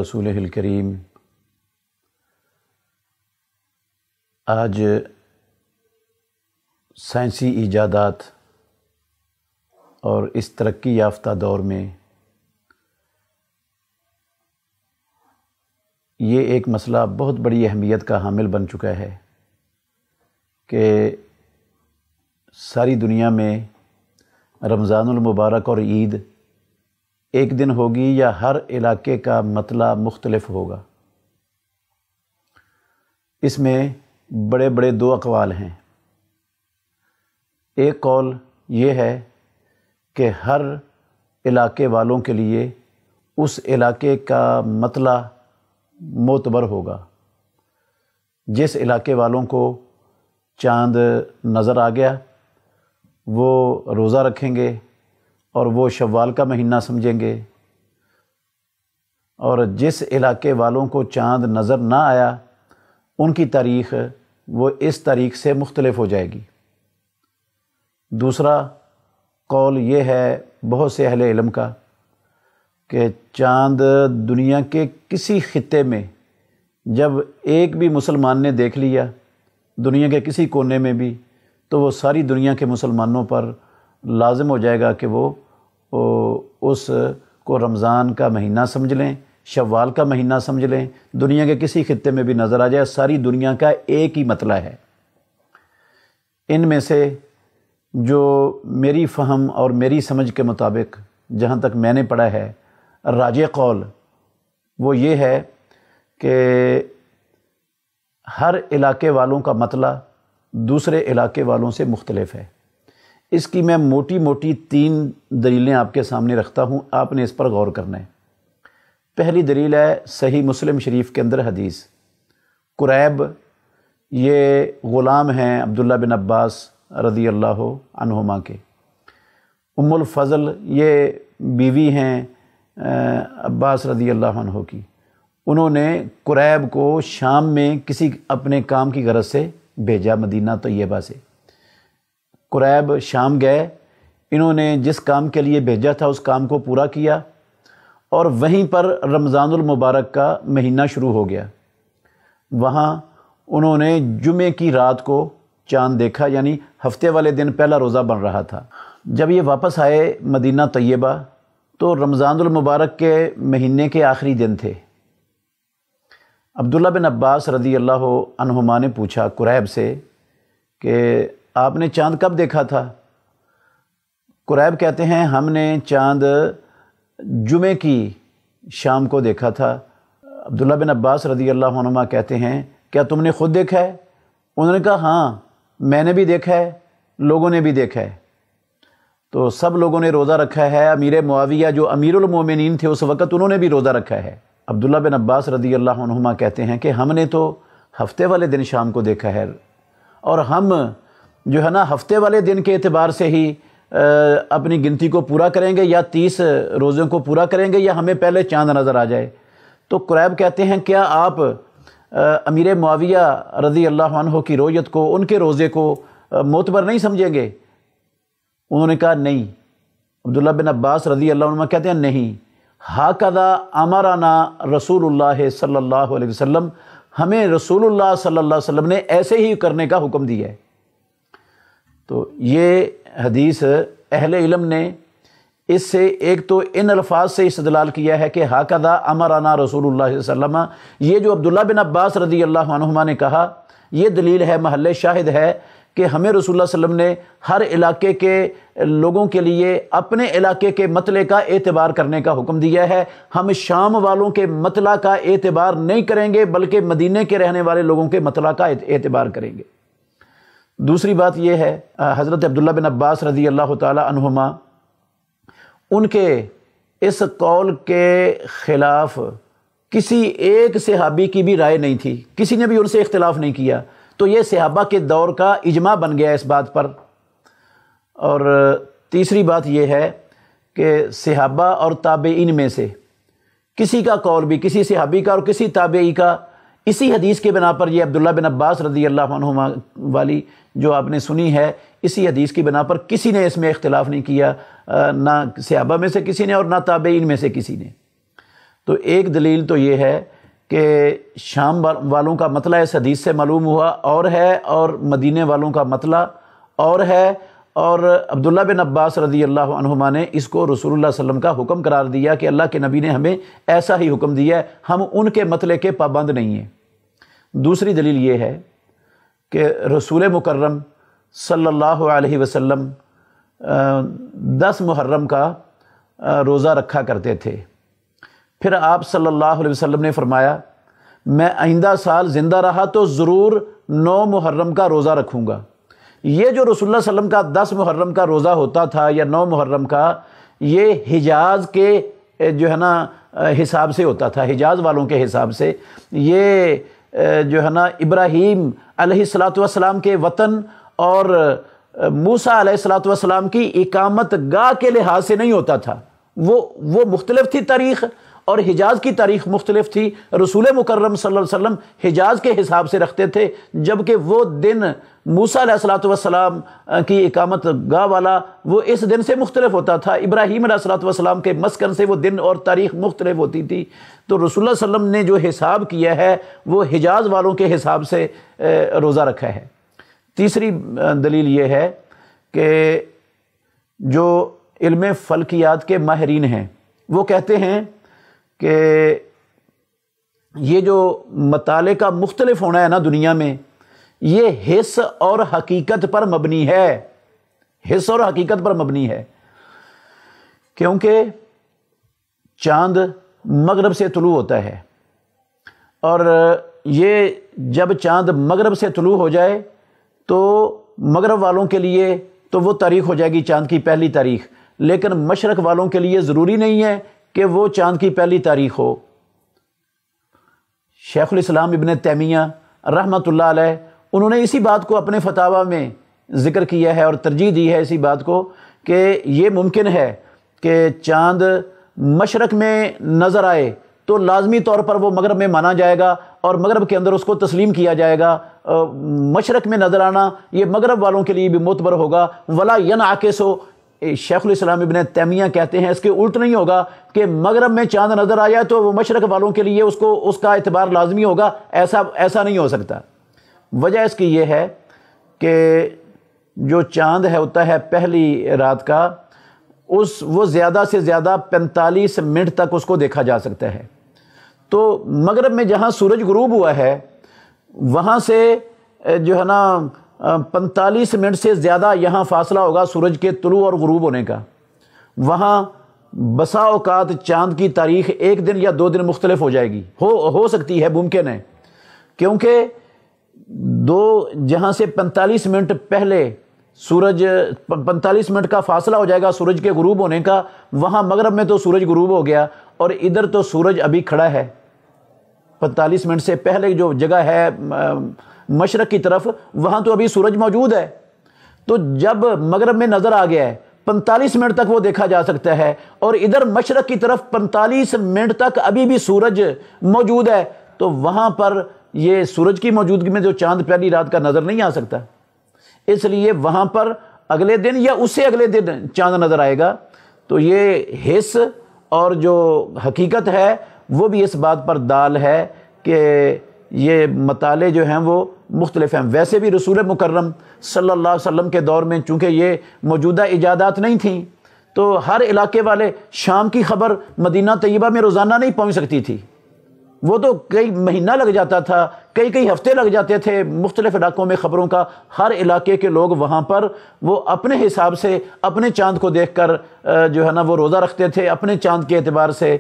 رسولہ الکریم۔ آج سائنسی ایجادات اور اس ترقی یافتہ دور میں یہ ایک مسئلہ بہت بڑی اہمیت کا حامل بن چکا ہے کہ ساری دنیا میں رمضان المبارک اور عید ایک دن ہوگی یا ہر علاقے کا مطلع مختلف ہوگا۔ اس میں بڑے بڑے دو اقوال ہیں۔ ایک قول یہ ہے کہ ہر علاقے والوں کے لیے اس علاقے کا مطلع معتبر ہوگا۔ جس علاقے والوں کو چاند نظر آ گیا وہ روزہ رکھیں گے اور وہ شوال کا مہینہ سمجھیں گے، اور جس علاقے والوں کو چاند نظر نہ آیا ان کی تاریخ وہ اس تاریخ سے مختلف ہو جائے گی۔ دوسرا قول یہ ہے بہت سے اہل علم کا کہ چاند دنیا کے کسی خطے میں جب ایک بھی مسلمان نے دیکھ لیا، دنیا کے کسی کونے میں بھی، تو وہ ساری دنیا کے مسلمانوں پر لازم ہو جائے گا کہ وہ اس کو رمضان کا مہینہ سمجھ لیں، شوال کا مہینہ سمجھ لیں۔ دنیا کے کسی خطے میں بھی نظر آ جائے، ساری دنیا کا ایک ہی مطلع ہے۔ ان میں سے جو میری فہم اور میری سمجھ کے مطابق جہاں تک میں نے پڑھا ہے راجح قول وہ یہ ہے کہ ہر علاقے والوں کا مطلع دوسرے علاقے والوں سے مختلف ہے۔ اس کی میں موٹی موٹی 3 دلیلیں آپ کے سامنے رکھتا ہوں، آپ نے اس پر غور کرنا ہے۔ پہلی دلیل ہے صحیح مسلم شریف کے اندر حدیث۔ قریب یہ غلام ہیں عبداللہ بن عباس رضی اللہ عنہما کے۔ ام الفضل یہ بیوی ہیں عباس رضی اللہ عنہ کی۔ انہوں نے قریب کو شام میں کسی اپنے کام کی غرض سے بھیجا، مدینہ طیبہ سے۔ قریب شام گئے، انہوں نے جس کام کے لیے بھیجا تھا اس کام کو پورا کیا، اور وہیں پر رمضان المبارک کا مہینہ شروع ہو گیا۔ وہاں انہوں نے جمعے کی رات کو چاند دیکھا، یعنی ہفتے والے دن پہلا روزہ بن رہا تھا۔ جب یہ واپس آئے مدینہ طیبہ تو رمضان المبارک کے مہینے کے آخری دن تھے۔ عبداللہ بن عباس رضی اللہ عنہما نے پوچھا قریب سے کہ آپ نے چاند کب دیکھا تھا؟ قریب کہتے ہیں ہم نے چاند جمعے کی شام کو دیکھا تھا۔ عبداللہ بن عباس رضی اللہ عنہما کہتے ہیں کیا تم نے خود دیکھا ہے؟ انہوں نے کہا ہاں میں نے بھی دیکھا ہے، لوگوں نے بھی دیکھا ہے۔ تو سب لوگوں نے روزہ رکھا ہے۔ امیر معاویہ جو امیر المومنین تھے اس وقت انہوں نے بھی روزہ رکھا ہے۔ عبداللہ بن عباس رضی اللہ عنہما کہتے ہیں کہ ہم نے تو ہفتے والے دن شام کو دیکھا ہے، اور ہم جو ہے نا ہفتے والے دن کے اعتبار سے ہی اپنی گنتی کو پورا کریں گے، یا 30 روزوں کو پورا کریں گے، یا ہمیں پہلے چاند نظر آ جائے۔ تو قریب کہتے ہیں کیا آپ امیر معاویہ رضی اللہ عنہ کی رویت کو، ان کے روزے کو معتبر نہیں سمجھیں گے؟ انہوں نے کہا نہیں۔ عبداللہ بن عباس رضی اللہ عنہ کہتے ہیں نہیں، ہاکذا امرنا رسول اللہ صلی اللہ علیہ وسلم، ہمیں رسول اللہ صلی اللہ علیہ وسلم نے ایسے ہی کرنے کا حکم دیا ہے۔ تو یہ حدیث اہل علم نے اس سے ایک تو ان الفاظ سے استدلال کیا ہے کہ ہاکذا امرنا رسول اللہ صلی اللہ علیہ وسلم، یہ جو عبداللہ بن عباس رضی اللہ عنہما نے کہا یہ دلیل ہے، محل شاہد ہے کہ ہمیں رسول اللہ صلی اللہ علیہ وسلم نے ہر علاقے کے لوگوں کے لیے اپنے علاقے کے مطلع کا اعتبار کرنے کا حکم دیا ہے۔ ہم شام والوں کے مطلع کا اعتبار نہیں کریں گے بلکہ مدینے کے رہنے والے لوگوں کے مطلع کا اعتبار کریں گے۔ دوسری بات یہ ہے حضرت عبداللہ بن عباس رضی اللہ تعالی عنہما ان کے اس قول کے خلاف کسی ایک صحابی کی بھی رائے نہیں تھی، کسی نے بھی ان سے اختلاف نہیں کیا۔ تو یہ صحابہ کے دور کا اجماع بن گیا اس بات پر۔ اور تیسری بات یہ ہے کہ صحابہ اور تابعین میں سے کسی کا قول بھی، کسی صحابی کا اور کسی تابعی کا، اسی حدیث کے بنا پر، یہ عبداللہ بن عباس رضی اللہ عنہما والی جو آپ نے سنی ہے، اسی حدیث کی بنا پر کسی نے اس میں اختلاف نہیں کیا، نہ صحابہ میں سے کسی نے اور نہ تابعین میں سے کسی نے۔ تو ایک دلیل تو یہ ہے کہ شام والوں کا مطلع اس حدیث سے معلوم ہوا اور ہے، اور مدینے والوں کا مطلع اور ہے، اور عبداللہ بن عباس رضی اللہ عنہما نے اس کو رسول اللہ صلی اللہ علیہ وسلم کا حکم قرار دیا کہ اللہ کے نبی نے ہمیں ایسا ہی حکم دیا ہے، ہم ان کے مطلع کے پابند نہیں ہیں۔ دوسری دلیل یہ ہے کہ رسول مکرم صلی اللہ علیہ وسلم 10 محرم کا روزہ رکھا کرتے تھے۔ پھر آپ صلی اللہ علیہ وسلم نے فرمایا میں آئندہ سال زندہ رہا تو ضرور 9 محرم کا روزہ رکھوں گا۔ یہ جو رسول اللہ صلی اللہ علیہ وسلم کا 10 محرم کا روزہ ہوتا تھا یا 9 محرم کا، یہ حجاز کے جو ہے نا حساب سے ہوتا تھا، حجاز والوں کے حساب سے۔ یہ جو ہے نا ابراہیم علیہ السلام کے وطن اور موسیٰ علیہ السلام کی اقامت گاہ کے لحاظ سے نہیں ہوتا تھا، وہ مختلف تھی تاریخ، اور حجاز کی تاریخ مختلف تھی۔ رسول مکرم صلی اللہ علیہ وسلم حجاز کے حساب سے رکھتے تھے، جبکہ وہ دن موسیٰ علیہ السلام کی اقامت گاہ والا وہ اس دن سے مختلف ہوتا تھا، ابراہیم علیہ السلام کے مسکن سے وہ دن اور تاریخ مختلف ہوتی تھی۔ تو رسول اللہ صلی اللہ علیہ وسلم نے جو حساب کیا ہے وہ حجاز والوں کے حساب سے روزہ رکھا ہے۔ تیسری دلیل یہ ہے کہ جو علم فلکیات کے ماہرین ہیں وہ کہتے ہیں کہ یہ جو مطالعے کا مختلف ہونا ہے نا دنیا میں، یہ حس اور حقیقت پر مبنی ہے، حس اور حقیقت پر مبنی ہے، کیونکہ چاند مغرب سے طلوع ہوتا ہے، اور یہ جب چاند مغرب سے طلوع ہو جائے تو مغرب والوں کے لیے تو وہ تاریخ ہو جائے گی چاند کی پہلی تاریخ، لیکن مشرق والوں کے لیے ضروری نہیں ہے کہ وہ چاند کی پہلی تاریخ ہو۔ شیخ الاسلام ابن تیمیہ رحمۃ اللہ علیہ انہوں نے اسی بات کو اپنے فتاویٰ میں ذکر کیا ہے اور ترجیح دی ہے اسی بات کو کہ یہ ممکن ہے کہ چاند مشرق میں نظر آئے تو لازمی طور پر وہ مغرب میں مانا جائے گا اور مغرب کے اندر اس کو تسلیم کیا جائے گا۔ مشرق میں نظر آنا یہ مغرب والوں کے لیے بھی معتبر ہوگا۔ ولا ینعکس، شیخ الاسلام ابن تیمیہ کہتے ہیں اس کے الٹ نہیں ہوگا کہ مغرب میں چاند نظر آیا تو وہ مشرق والوں کے لیے اس کا اعتبار لازمی ہوگا، ایسا نہیں ہو سکتا۔ وجہ اس کی یہ ہے کہ جو چاند ہوتا ہے پہلی رات کا، وہ زیادہ سے زیادہ 45 منٹ تک اس کو دیکھا جا سکتا ہے۔ تو مغرب میں جہاں سورج غروب ہوا ہے وہاں سے جو ہے نا 45 منٹ سے زیادہ یہاں فاصلہ ہوگا سورج کے طلوع اور غروب ہونے کا۔ وہاں بسا اوقات چاند کی تاریخ 1 دن یا 2 دن مختلف ہو جائے گی، ہو سکتی ہے، ممکن ہے، کیونکہ جہاں سے 45 منٹ پہلے سورج 45 منٹ کا فاصلہ ہو جائے گا سورج کے غروب ہونے کا، وہاں مغرب میں تو سورج غروب ہو گیا اور ادھر تو سورج ابھی کھڑا ہے۔ 45 منٹ سے پہلے جو جگہ ہے مشرق کی طرف، وہاں تو ابھی سورج موجود ہے۔ تو جب مغرب میں نظر آ گیا ہے 45 منٹ تک وہ دیکھا جا سکتا ہے، اور ادھر مشرق کی طرف 45 منٹ تک ابھی بھی سورج موجود ہے، تو وہاں پر یہ سورج کی موجودگی میں جو چاند پہلی رات کا نظر نہیں آ سکتا، اس لیے وہاں پر اگلے دن یا اس سے اگلے دن چاند نظر آئے گا۔ تو یہ حس اور جو حقیقت ہے وہ بھی اس بات پر دال ہے کہ یہ مطالعے جو ہیں وہ مختلف ہیں۔ ویسے بھی رسول مکرم صلی اللہ علیہ وسلم کے دور میں چونکہ یہ موجودہ ایجادات نہیں تھیں، تو ہر علاقے والے شام کی خبر مدینہ طیبہ میں روزانہ نہیں پہنچ سکتی تھی، وہ تو کئی مہینہ لگ جاتا تھا، کئی ہفتے لگ جاتے تھے مختلف علاقوں میں خبروں کا۔ ہر علاقے کے لوگ وہاں پر وہ اپنے حساب سے اپنے چاند کو دیکھ کر جو ہے نا وہ روزہ رکھتے تھے، اپنے چاند کے اعتبار سے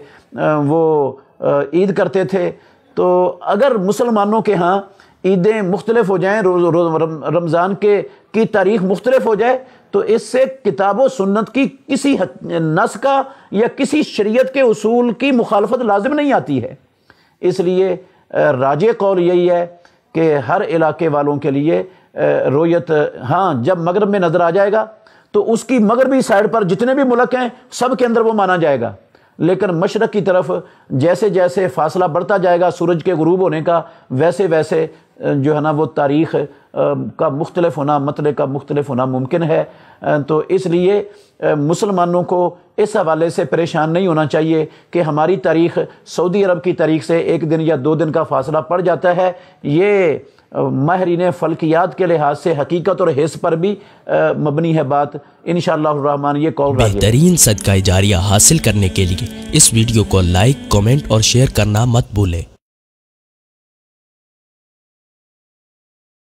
وہ عید کرتے تھے۔ تو اگر مسلمانوں کے ہاں عیدیں مختلف ہو جائیں، رمضان کی تاریخ مختلف ہو جائے، تو اس سے کتاب و سنت کی کسی نص کا یا کسی شریعت کے اصول کی مخالفت لازم نہیں آتی ہے۔ اس لیے راجح قول یہی ہے کہ ہر علاقے والوں کے لیے رویت، ہاں جب مغرب میں نظر آ جائے گا تو اس کی مغربی سائڈ پر جتنے بھی ملک ہیں سب کے اندر وہ مانا جائے گا، لیکن مشرق کی طرف جیسے جیسے فاصلہ بڑھتا جائے گا سورج کے غروب ہونے کا، ویسے ویسے جو ہے نا وہ تاریخ کا مختلف ہونا، مطلع کا مختلف ہونا ممکن ہے۔ تو اس لیے مسلمانوں کو اس حوالے سے پریشان نہیں ہونا چاہیے کہ ہماری تاریخ سعودی عرب کی تاریخ سے 1 دن یا 2 دن کا فاصلہ پڑ جاتا ہے۔ یہ ماہرین فلکیات کے لحاظ سے حقیقت اور حس پر بھی مبنی ہے بات۔ انشاءاللہ الرحمن یہ قول راجح ہے۔ بہترین صدقہ جاریہ حاصل کرنے کے لیے اس ویڈیو کو لائک، کمنٹ اور شیئر کرنا مت بھولیں۔